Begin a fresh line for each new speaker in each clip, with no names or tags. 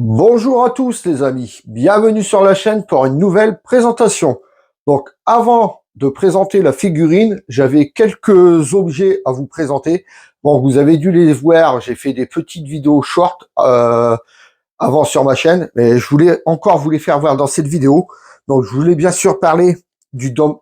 Bonjour à tous les amis, bienvenue sur la chaîne pour une nouvelle présentation. Donc avant de présenter la figurine, j'avais quelques objets à vous présenter. Bon, vous avez dû les voir, j'ai fait des petites vidéos short avant sur ma chaîne, mais je voulais encore vous les faire voir dans cette vidéo. Donc je voulais bien sûr parler du tome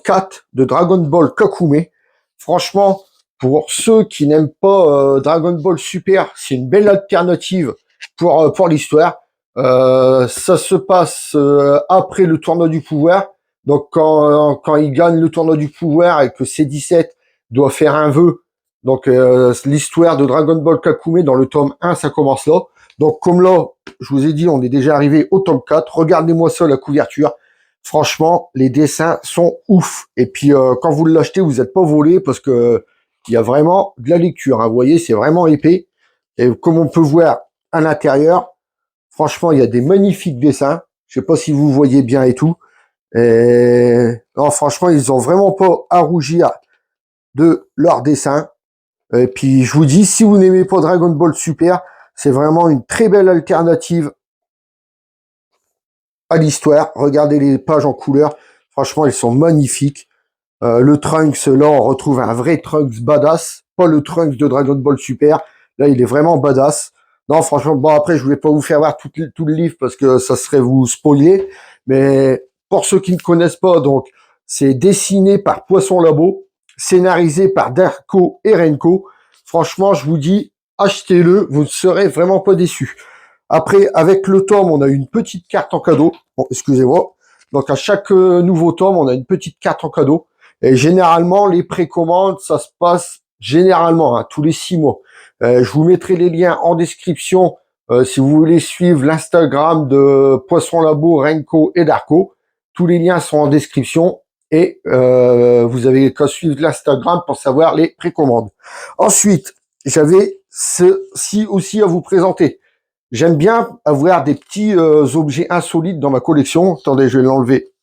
4 de Dragon Ball Kakume. Franchement, pour ceux qui n'aiment pas Dragon Ball Super, c'est une belle alternative pour l'histoire. Ça se passe après le tournoi du pouvoir. Donc quand il gagne le tournoi du pouvoir et que C17 doit faire un vœu, donc l'histoire de Dragon Ball Kakume dans le tome 1, ça commence là. Donc comme là, je vous ai dit, on est déjà arrivé au tome 4. Regardez-moi ça, la couverture. Franchement, les dessins sont ouf. Et puis quand vous l'achetez, vous n'êtes pas volé parce que il y a vraiment de la lecture. Hein. Vous voyez, c'est vraiment épais. Et comme on peut voir à l'intérieur, franchement, il y a des magnifiques dessins. Je sais pas si vous voyez bien et tout. Et non, franchement, ils ont vraiment pas à rougir de leurs dessins. Et puis, je vous dis, si vous n'aimez pas Dragon Ball Super, c'est vraiment une très belle alternative à l'histoire. Regardez les pages en couleur. Franchement, elles sont magnifiques. Le Trunks, là, on retrouve un vrai Trunks badass. Pas le Trunks de Dragon Ball Super. Là, il est vraiment badass. Non, franchement, bon, après, je voulais pas vous faire voir tout le livre parce que ça serait vous spoiler. Mais pour ceux qui ne connaissent pas, donc, c'est dessiné par Poisson Labo, scénarisé par Darko et Renko. Franchement, je vous dis, achetez-le, vous ne serez vraiment pas déçus. Après, avec le tome, on a une petite carte en cadeau. Bon, excusez-moi. Donc, à chaque nouveau tome, on a une petite carte en cadeau. Et généralement, les précommandes, ça se passe généralement tous les 6 mois. Je vous mettrai les liens en description si vous voulez suivre l'Instagram de Poisson Labo, Renko et Darko. Tous les liens sont en description et vous avez qu'à suivre l'Instagram pour savoir les précommandes. Ensuite, j'avais ceci aussi à vous présenter. J'aime bien avoir des petits objets insolites dans ma collection. Attendez, je vais l'enlever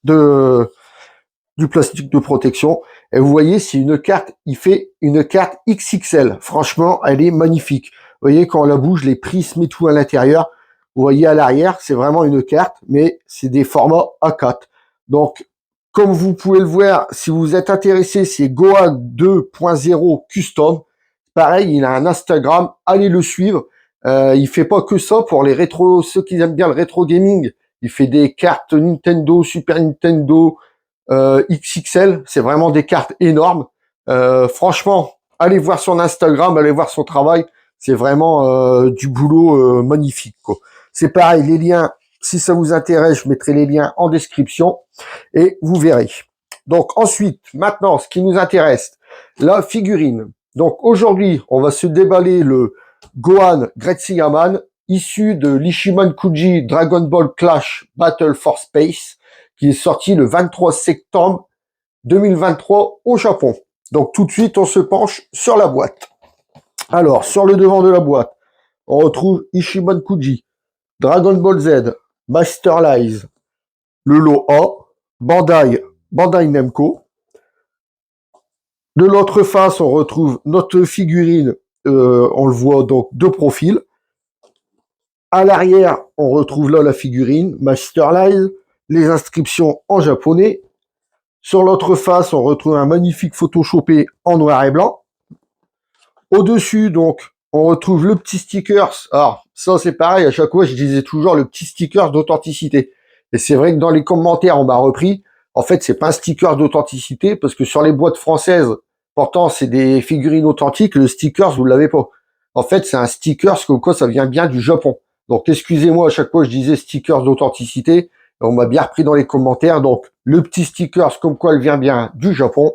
du plastique de protection. Et vous voyez, c'est une carte, il fait une carte XXL. Franchement, elle est magnifique. Vous voyez, quand on la bouge, les prismes et tout à l'intérieur. Vous voyez à l'arrière, c'est vraiment une carte, mais c'est des formats A4. Donc, comme vous pouvez le voir, si vous êtes intéressé, c'est Gohan 2.0 Custom. Pareil, il a un Instagram, allez le suivre. Il fait pas que ça pour les rétro, ceux qui aiment bien le rétro gaming. Il fait des cartes Nintendo, Super Nintendo, XXL. C'est vraiment des cartes énormes. Franchement, allez voir son Instagram, allez voir son travail. C'est vraiment du boulot magnifique, quoi. C'est pareil, les liens, si ça vous intéresse, je mettrai les liens en description et vous verrez. Donc ensuite, maintenant, ce qui nous intéresse, la figurine. Donc aujourd'hui, on va se déballer le Gohan Greatzy Yaman, issu de l'Ishiman Kuji Dragon Ball Clash Battle for Space, qui est sorti le 23 septembre 2023 au Japon. Donc tout de suite, on se penche sur la boîte. Alors, sur le devant de la boîte, on retrouve Ishiman Kuji, Dragon Ball Z, Master Lies, le lot A, Bandai Namco. De l'autre face, on retrouve notre figurine, on le voit donc de profil. À l'arrière, on retrouve là la figurine, Master Lies, les inscriptions en japonais. Sur l'autre face, on retrouve un magnifique photoshopé en noir et blanc. Au-dessus, donc, on retrouve le petit sticker. Alors, ça, c'est pareil, à chaque fois, je disais toujours le petit sticker d'authenticité. Et c'est vrai que dans les commentaires, on m'a repris. En fait, c'est pas un sticker d'authenticité, parce que sur les boîtes françaises, pourtant, c'est des figurines authentiques, le sticker, vous l'avez pas. En fait, c'est un sticker, comme quoi ça vient bien du Japon. Donc, excusez-moi, à chaque fois, je disais sticker d'authenticité. On m'a bien repris dans les commentaires. Donc, le petit sticker, comme quoi elle vient bien du Japon.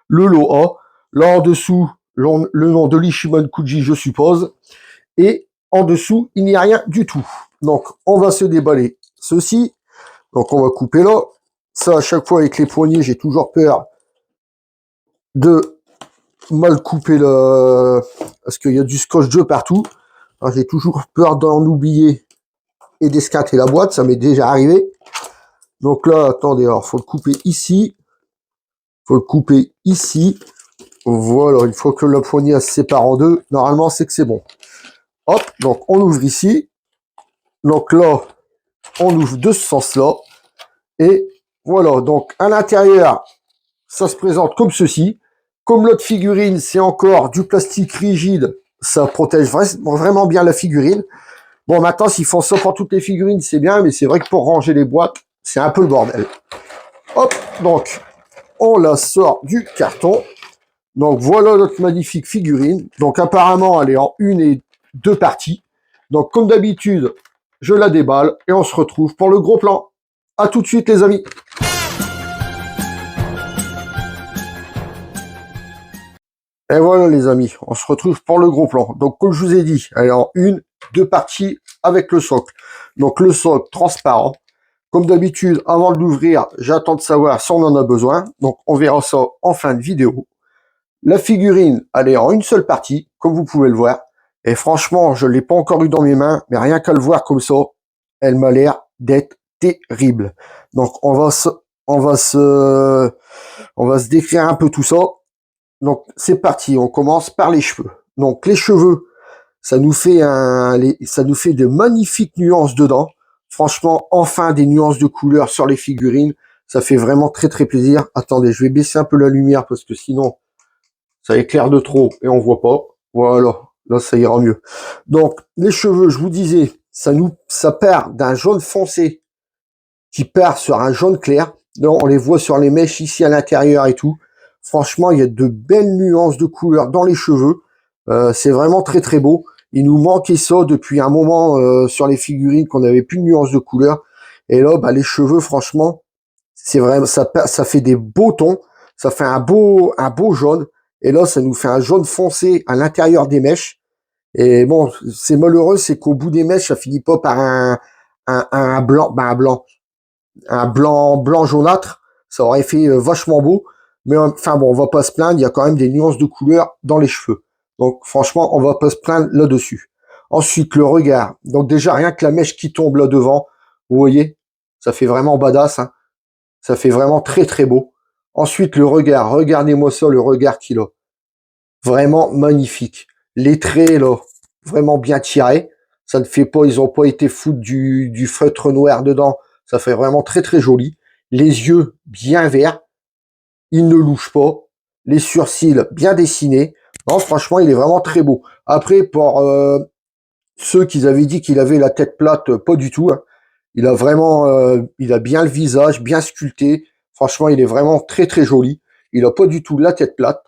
Le lot A. Là, en dessous, le nom de l'Ishiman Kuji, je suppose. Et en dessous, il n'y a rien du tout. Donc, on va se déballer ceci. Donc, on va couper là. Ça, à chaque fois, avec les poignets, j'ai toujours peur de mal couper le... parce qu'il y a du scotch 2 partout. Alors, j'ai toujours peur d'en oublier et d'esquinter la boîte. Ça m'est déjà arrivé. Donc là, attendez, alors, faut le couper ici. Faut le couper ici. Voilà, une fois que la poignée se sépare en deux, normalement, c'est que c'est bon. Hop, donc on ouvre ici. Donc là, on ouvre de ce sens-là. Et voilà, donc à l'intérieur, ça se présente comme ceci. Comme l'autre figurine, c'est encore du plastique rigide, ça protège vraiment bien la figurine. Bon, maintenant, s'ils font ça pour toutes les figurines, c'est bien, mais c'est vrai que pour ranger les boîtes, c'est un peu le bordel. Hop, donc, on la sort du carton. Donc, voilà notre magnifique figurine. Donc, apparemment, elle est en 1 et 2 parties. Donc, comme d'habitude, je la déballe et on se retrouve pour le gros plan. À tout de suite, les amis. Et voilà, les amis, on se retrouve pour le gros plan. Donc, comme je vous ai dit, elle est en 1, 2 parties avec le socle. Donc, le socle transparent. Comme d'habitude, avant de l'ouvrir, j'attends de savoir si on en a besoin. Donc, on verra ça en fin de vidéo. La figurine, elle est en une seule partie, comme vous pouvez le voir. Et franchement, je ne l'ai pas encore eu dans mes mains, mais rien qu'à le voir comme ça, elle m'a l'air d'être terrible. Donc, on va se décrire un peu tout ça. Donc, c'est parti. On commence par les cheveux. Donc, les cheveux, ça nous fait de magnifiques nuances dedans. Franchement, enfin des nuances de couleurs sur les figurines. Ça fait vraiment très très plaisir. Attendez, je vais baisser un peu la lumière parce que sinon, ça éclaire de trop et on voit pas. Voilà, là ça ira mieux. Donc, les cheveux, je vous disais, ça part d'un jaune foncé qui part sur un jaune clair. Donc, on les voit sur les mèches ici à l'intérieur et tout. Franchement, il y a de belles nuances de couleurs dans les cheveux. C'est vraiment très très beau. Il nous manquait ça depuis un moment sur les figurines qu'on n'avait plus de nuances de couleurs. Et là, bah, les cheveux, franchement, c'est vraiment ça fait des beaux tons. Ça fait un beau jaune. Et là, ça nous fait un jaune foncé à l'intérieur des mèches. Et bon, c'est malheureux, c'est qu'au bout des mèches, ça finit pas par un blanc, un blanc jaunâtre. Ça aurait fait vachement beau. Mais enfin bon, on va pas se plaindre. Il y a quand même des nuances de couleurs dans les cheveux. Donc franchement, on va pas se plaindre là-dessus. Ensuite, le regard. Donc déjà, rien que la mèche qui tombe là devant, vous voyez, ça fait vraiment badass. Hein. Ça fait vraiment très très beau. Ensuite, le regard. Regardez-moi ça, le regard qu'il a. Vraiment magnifique. Les traits, là, vraiment bien tirés. Ça ne fait pas, ils ont pas été foutre du feutre noir dedans. Ça fait vraiment très très joli. Les yeux bien verts. Il ne louche pas. Les sourcils bien dessinés. Non, franchement, il est vraiment très beau. Après, pour ceux qui avaient dit qu'il avait la tête plate, pas du tout. Hein. Il a vraiment, il a bien le visage, bien sculpté. Franchement, il est vraiment très très joli. Il a pas du tout la tête plate.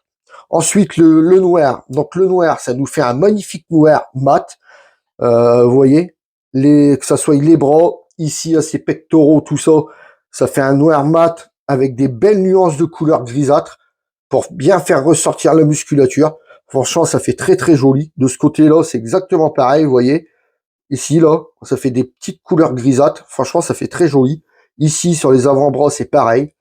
Ensuite, le noir. Donc le noir, ça nous fait un magnifique noir mat. Vous voyez, que ça soit les bras, ici à ses pectoraux, tout ça, ça fait un noir mat avec des belles nuances de couleur grisâtre pour bien faire ressortir la musculature. Franchement, ça fait très très joli. De ce côté-là, c'est exactement pareil, vous voyez. Ici, là, ça fait des petites couleurs grisâtres. Franchement, ça fait très joli. Ici, sur les avant-bras, c'est pareil.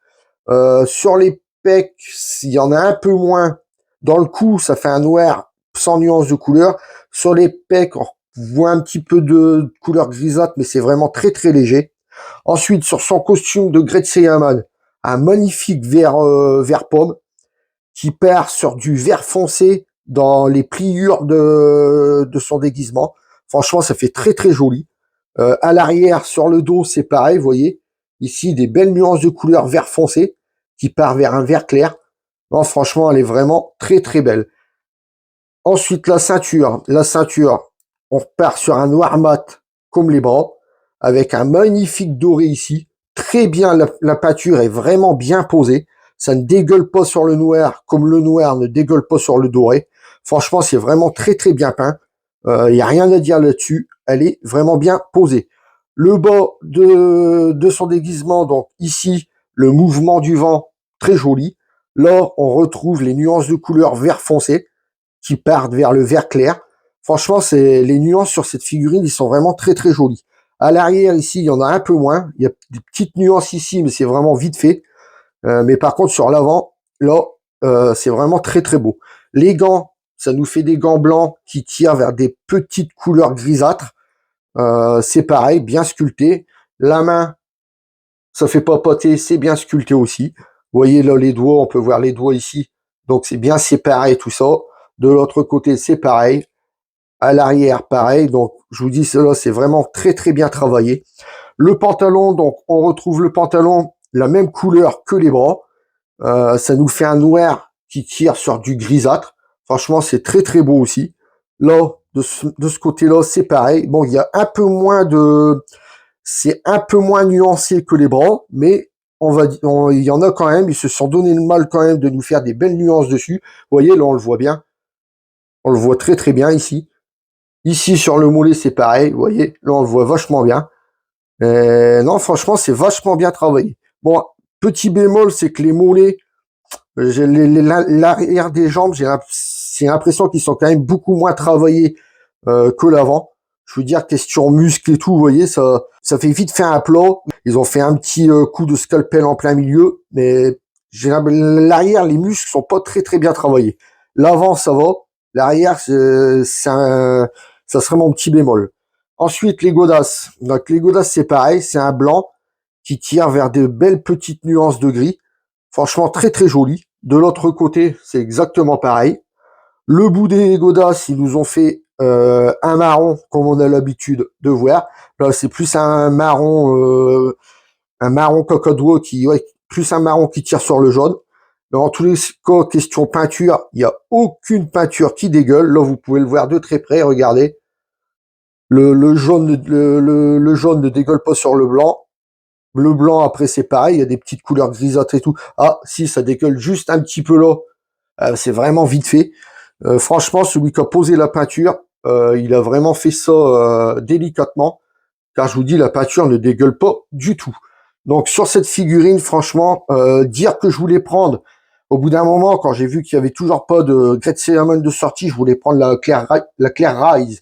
Sur les pecs, il y en a un peu moins. Dans le cou, ça fait un noir sans nuance de couleur. Sur les pecs, on voit un petit peu de couleur grisâtre, mais c'est vraiment très très léger. Ensuite, sur son costume de Gretzky Yaman, un magnifique vert pomme qui perd sur du vert foncé dans les pliures de son déguisement. Franchement, ça fait très très joli. À l'arrière, sur le dos, c'est pareil, vous voyez. Ici, des belles nuances de couleur vert foncé qui part vers un vert clair. Non, franchement, elle est vraiment très très belle. Ensuite, la ceinture. La ceinture, on repart sur un noir mat comme les bras, avec un magnifique doré ici. Très bien, la peinture est vraiment bien posée. Ça ne dégueule pas sur le noir comme le noir ne dégueule pas sur le doré. Franchement, c'est vraiment très très bien peint. Il n'y a rien à dire là-dessus. Elle est vraiment bien posée. Le bas de son déguisement, donc ici, le mouvement du vent, très joli. Là, on retrouve les nuances de couleur vert foncé qui partent vers le vert clair. Franchement, c'est les nuances sur cette figurine, ils sont vraiment très très jolis. À l'arrière, ici, il y en a un peu moins. Il y a des petites nuances ici, mais c'est vraiment vite fait. Mais par contre, sur l'avant, là, c'est vraiment très très beau. Les gants, ça nous fait des gants blancs qui tirent vers des petites couleurs grisâtres. C'est pareil, bien sculpté. La main, ça fait papoter, c'est bien sculpté aussi. Vous voyez là les doigts, on peut voir les doigts ici. Donc c'est bien séparé tout ça. De l'autre côté, c'est pareil. À l'arrière, pareil. Donc, je vous dis, cela, c'est vraiment très, très bien travaillé. Le pantalon, donc, on retrouve le pantalon, la même couleur que les bras. Ça nous fait un noir qui tire sur du grisâtre. Franchement, c'est très, très beau aussi. Là, de ce côté-là, c'est pareil. Bon, il y a un peu moins de... C'est un peu moins nuancé que les bras, mais il y en a quand même. Ils se sont donné le mal quand même de nous faire des belles nuances dessus. Vous voyez, là, on le voit bien. On le voit très, très bien ici. Ici, sur le mollet, c'est pareil. Vous voyez, là, on le voit vachement bien. Non, franchement, c'est vachement bien travaillé. Bon, petit bémol, c'est que les mollets, l'arrière des jambes, j'ai l'impression qu'ils sont quand même beaucoup moins travaillés que l'avant. Je veux dire, question muscles et tout, vous voyez, ça fait vite faire un plat. Ils ont fait un petit coup de scalpel en plein milieu, mais l'arrière, les muscles sont pas très très bien travaillés. L'avant, ça va. L'arrière, ça serait mon petit bémol. Ensuite, les godasses. Donc, les godasses, c'est pareil, c'est un blanc qui tire vers de belles petites nuances de gris. Franchement, très très joli. De l'autre côté, c'est exactement pareil. Le bout des godasses, ils nous ont fait un marron, comme on a l'habitude de voir. Là, c'est plus un marron cocodois plus un marron qui tire sur le jaune. Mais en tous les cas, question peinture, il n'y a aucune peinture qui dégueule. Là, vous pouvez le voir de très près, regardez. Le jaune, le jaune ne dégueule pas sur le blanc. Le blanc, après, c'est pareil, il y a des petites couleurs grisâtres et tout. Ah, si, ça dégueule juste un petit peu là. C'est vraiment vite fait. Franchement, celui qui a posé la peinture, il a vraiment fait ça délicatement, car je vous dis, la peinture ne dégueule pas du tout. Donc sur cette figurine, franchement, dire que je voulais prendre, au bout d'un moment, quand j'ai vu qu'il y avait toujours pas de Great Cinnamon de sortie, je voulais prendre la Claire Rise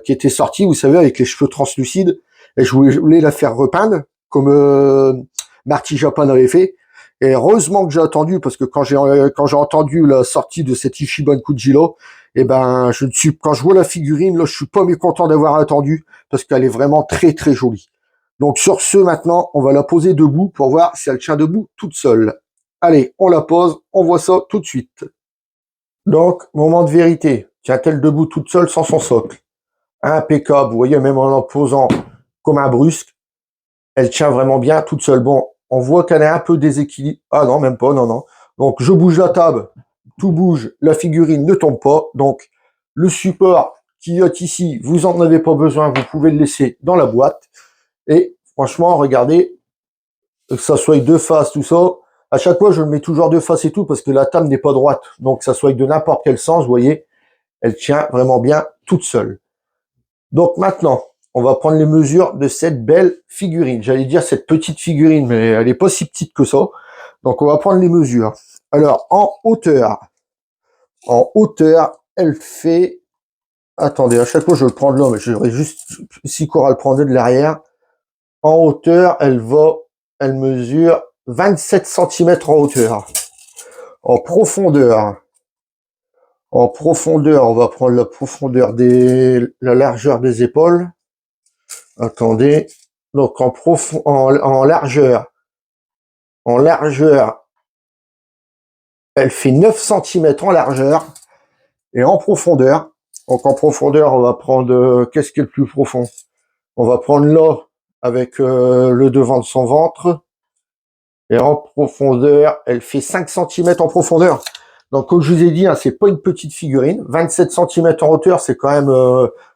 qui était sortie, vous savez, avec les cheveux translucides, et je voulais la faire repeindre, comme Marty Japan avait fait. Et heureusement que j'ai attendu, parce que quand j'ai entendu la sortie de cette Ichiban Kujiro, et ben quand je vois la figurine, là, je suis pas mécontent d'avoir attendu, parce qu'elle est vraiment très très jolie. Donc sur ce, maintenant, on va la poser debout pour voir si elle tient debout toute seule. Allez, on la pose, on voit ça tout de suite. Donc, moment de vérité. Tient-elle debout toute seule sans son socle? Impeccable, vous voyez, même en la posant comme un brusque, elle tient vraiment bien toute seule. Bon, on voit qu'elle est un peu déséquilibrée. Ah non, même pas, non, non. Donc, je bouge la table, tout bouge, la figurine ne tombe pas. Donc, le support qui est ici, vous en avez pas besoin, vous pouvez le laisser dans la boîte. Et franchement, regardez, que ça soit de face, tout ça, à chaque fois, je le mets toujours de face et tout, parce que la table n'est pas droite. Donc, ça soit de n'importe quel sens, vous voyez, elle tient vraiment bien toute seule. Donc maintenant, on va prendre les mesures de cette belle figurine. J'allais dire cette petite figurine, mais elle n'est pas si petite que ça. Donc on va prendre les mesures. Alors en hauteur, elle fait... Attendez, à chaque fois je le prends de là, mais j'aurais juste si Cora le prendrait de l'arrière. En hauteur, elle mesure 27 cm en hauteur. En profondeur, on va prendre la profondeur la largeur des épaules. Attendez. Donc en largeur, elle fait 9 cm en largeur et en profondeur. Donc en profondeur, on va prendre qu'est-ce qui est le plus profond? On va prendre là avec le devant de son ventre. Et en profondeur, elle fait 5 cm en profondeur. Donc comme je vous ai dit, hein, c'est pas une petite figurine. 27 cm en hauteur, c'est quand même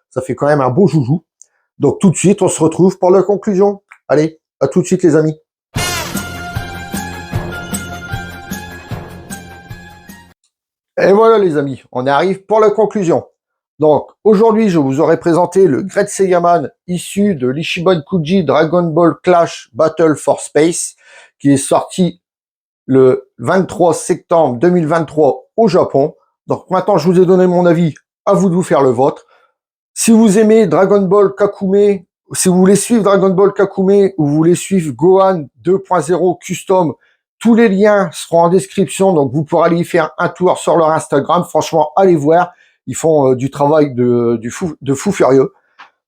ça fait quand même un beau joujou. Donc tout de suite, on se retrouve pour la conclusion. Allez, à tout de suite les amis. Et voilà les amis, on arrive pour la conclusion. Donc aujourd'hui, je vous aurais présenté le Great Saiyaman issu de l'Ichiban Kuji Dragon Ball Clash Battle for Space, qui est sorti le 23 septembre 2023 au Japon. Donc maintenant, je vous ai donné mon avis, à vous de vous faire le vôtre. Si vous aimez Dragon Ball Kakume, si vous voulez suivre Dragon Ball Kakume ou vous voulez suivre Gohan 2.0 Custom, tous les liens seront en description, donc vous pourrez aller y faire un tour sur leur Instagram. Franchement, allez voir, ils font du travail de fou furieux.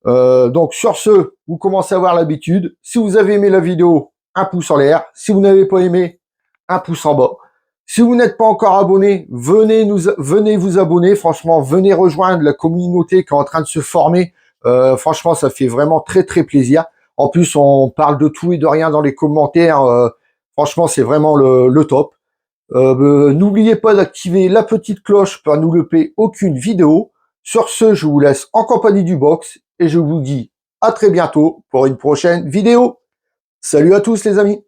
Donc sur ce, vous commencez à avoir l'habitude. Si vous avez aimé la vidéo, un pouce en l'air. Si vous n'avez pas aimé, un pouce en bas. Si vous n'êtes pas encore abonné, venez vous abonner. Franchement, venez rejoindre la communauté qui est en train de se former. Franchement, ça fait vraiment très très plaisir. En plus, on parle de tout et de rien dans les commentaires. Franchement, c'est vraiment le top. N'oubliez pas d'activer la petite cloche pour ne louper aucune vidéo. Sur ce, je vous laisse en compagnie du box et je vous dis à très bientôt pour une prochaine vidéo. Salut à tous les amis.